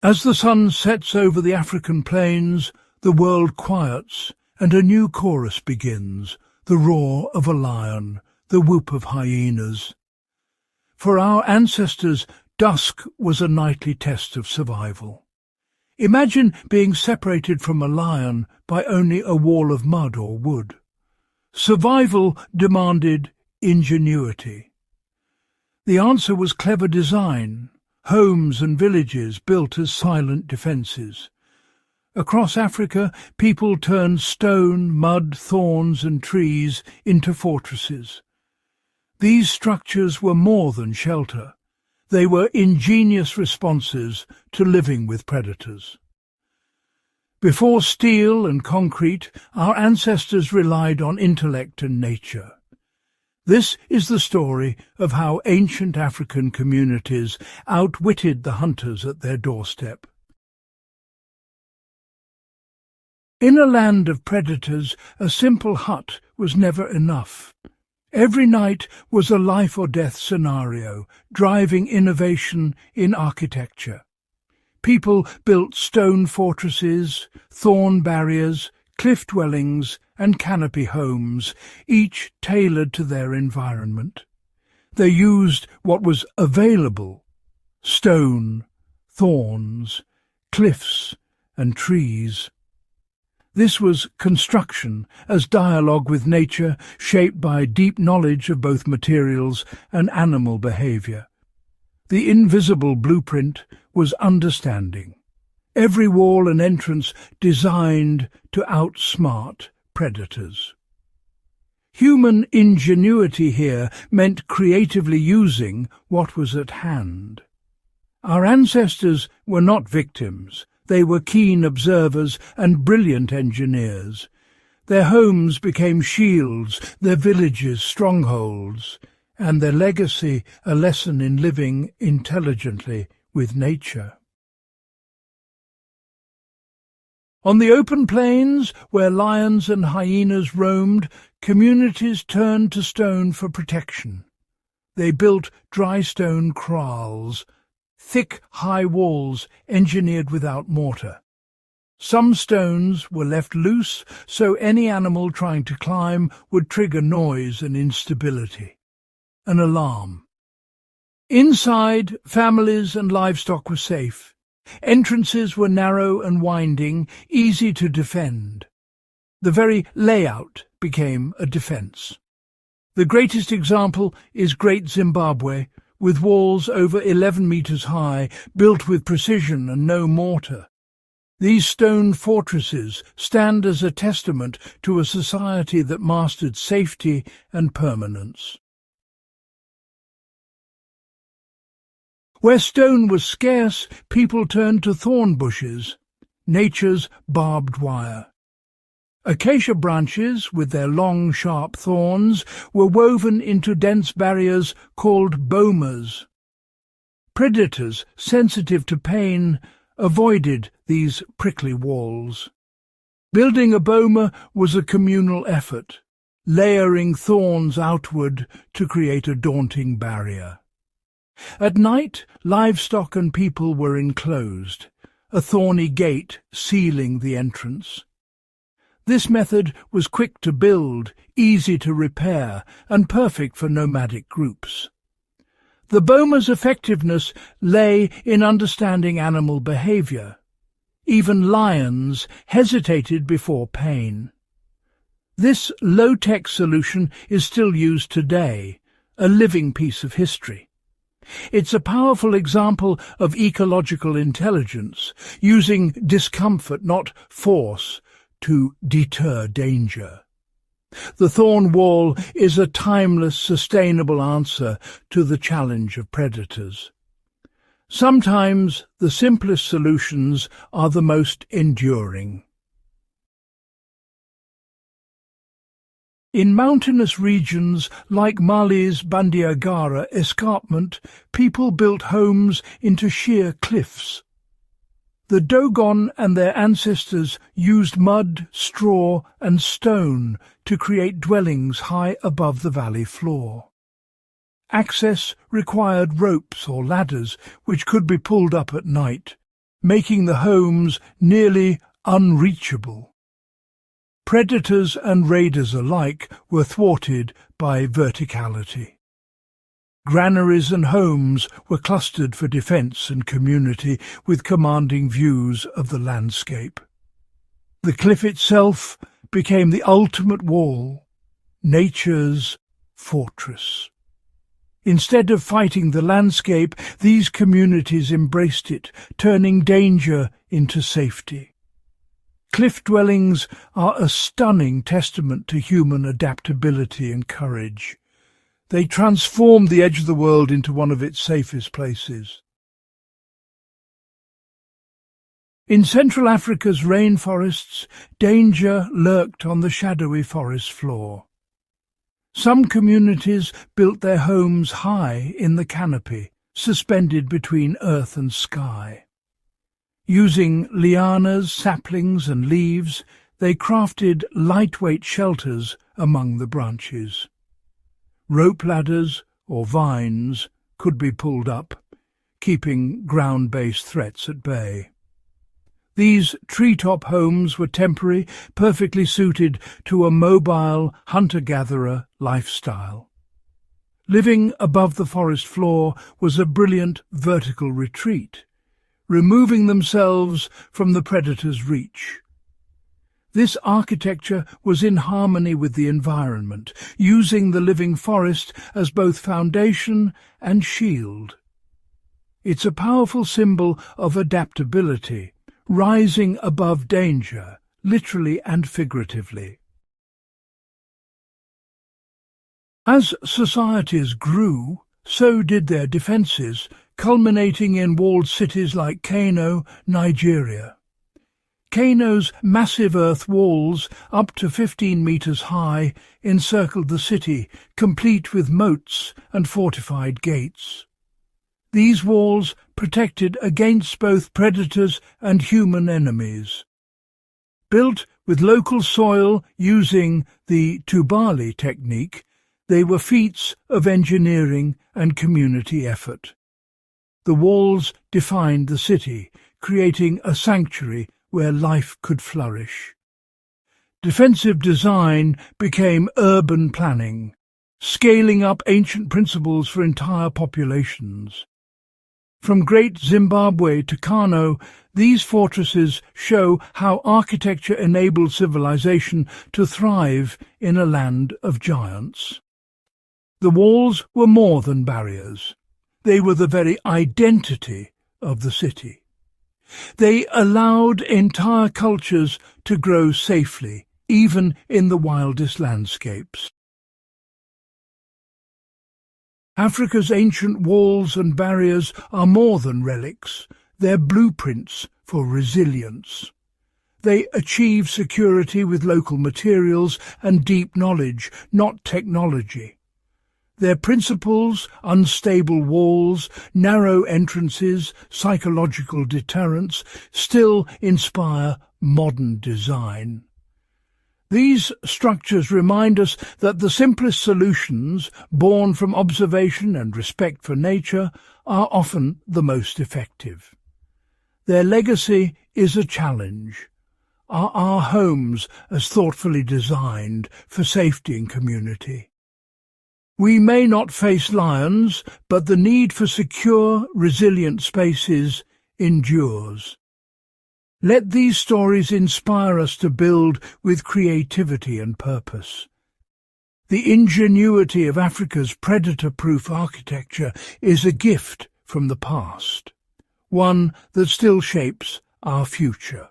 As the sun sets over the African plains, the world quiets, and a new chorus begins, the roar of a lion, the whoop of hyenas. For our ancestors, dusk was a nightly test of survival. Imagine being separated from a lion by only a wall of mud or wood. Survival demanded ingenuity. The answer was clever design, homes and villages built as silent defences. Across Africa, people turned stone, mud, thorns and trees into fortresses. These structures were more than shelter. They were ingenious responses to living with predators. Before steel and concrete, our ancestors relied on intellect and nature. This is the story of how ancient African communities outwitted the hunters at their doorstep. In a land of predators, a simple hut was never enough. Every night was a life-or-death scenario, driving innovation in architecture. People built stone fortresses, thorn barriers, cliff dwellings and canopy homes, each tailored to their environment. They used what was available: stone, thorns, cliffs and trees. This was construction as dialogue with nature, shaped by deep knowledge of both materials and animal behaviour. The invisible blueprint was understanding. Every wall and entrance designed to outsmart predators. Human ingenuity here meant creatively using what was at hand. Our ancestors were not victims. They were keen observers and brilliant engineers. Their homes became shields, their villages strongholds, and their legacy a lesson in living intelligently with nature. On the open plains, where lions and hyenas roamed, communities turned to stone for protection. They built dry stone kraals, thick, high walls engineered without mortar. Some stones were left loose, so any animal trying to climb would trigger noise and instability. An alarm. Inside, families and livestock were safe. Entrances were narrow and winding, easy to defend. The very layout became a defence. The greatest example is Great Zimbabwe, with walls over 11 metres high, built with precision and no mortar. These stone fortresses stand as a testament to a society that mastered safety and permanence. Where stone was scarce, people turned to thorn bushes, nature's barbed wire. Acacia branches, with their long, sharp thorns, were woven into dense barriers called bomas. Predators, sensitive to pain, avoided these prickly walls. Building a boma was a communal effort, layering thorns outward to create a daunting barrier. At night, livestock and people were enclosed, a thorny gate sealing the entrance. This method was quick to build, easy to repair, and perfect for nomadic groups. The boma's effectiveness lay in understanding animal behaviour. Even lions hesitated before pain. This low-tech solution is still used today, a living piece of history. It's a powerful example of ecological intelligence, using discomfort, not force, to deter danger. The thorn wall is a timeless, sustainable answer to the challenge of predators. Sometimes the simplest solutions are the most enduring. In mountainous regions like Mali's Bandiagara escarpment, people built homes into sheer cliffs. The Dogon and their ancestors used mud, straw and stone to create dwellings high above the valley floor. Access required ropes or ladders which could be pulled up at night. making the homes nearly unreachable. Predators and raiders alike were thwarted by verticality. Granaries and homes were clustered for defence and community, with commanding views of the landscape. The cliff itself became the ultimate wall, nature's fortress. Instead of fighting the landscape, these communities embraced it, turning danger into safety. Cliff dwellings are a stunning testament to human adaptability and courage. They transformed the edge of the world into one of its safest places. In Central Africa's rainforests, danger lurked on the shadowy forest floor. Some communities built their homes high in the canopy, suspended between earth and sky. Using lianas, saplings and leaves, they crafted lightweight shelters among the branches. Rope ladders or vines could be pulled up, keeping ground-based threats at bay. These treetop homes were temporary, perfectly suited to a mobile hunter-gatherer lifestyle. Living above the forest floor was a brilliant vertical retreat, removing themselves from the predator's reach. This architecture was in harmony with the environment, using the living forest as both foundation and shield. It's a powerful symbol of adaptability, rising above danger, literally and figuratively. As societies grew, so did their defences, culminating in walled cities like Kano, Nigeria. Kano's massive earth walls, up to 15 metres high, encircled the city, complete with moats and fortified gates. These walls protected against both predators and human enemies. Built with local soil using the Tubali technique, they were feats of engineering and community effort. The walls defined the city, creating a sanctuary where life could flourish. Defensive design became urban planning, scaling up ancient principles for entire populations. From Great Zimbabwe to Kano, these fortresses show how architecture enabled civilization to thrive in a land of giants. The walls were more than barriers. They were the very identity of the city. They allowed entire cultures to grow safely, even in the wildest landscapes. Africa's ancient walls and barriers are more than relics. They're blueprints for resilience. They achieve security with local materials and deep knowledge, not technology. Their principles, unstable walls, narrow entrances, psychological deterrence, still inspire modern design. These structures remind us that the simplest solutions, born from observation and respect for nature, are often the most effective. Their legacy is a challenge. Are our homes as thoughtfully designed for safety and community? We may not face lions, but the need for secure, resilient spaces endures. Let these stories inspire us to build with creativity and purpose. The ingenuity of Africa's predator-proof architecture is a gift from the past, one that still shapes our future.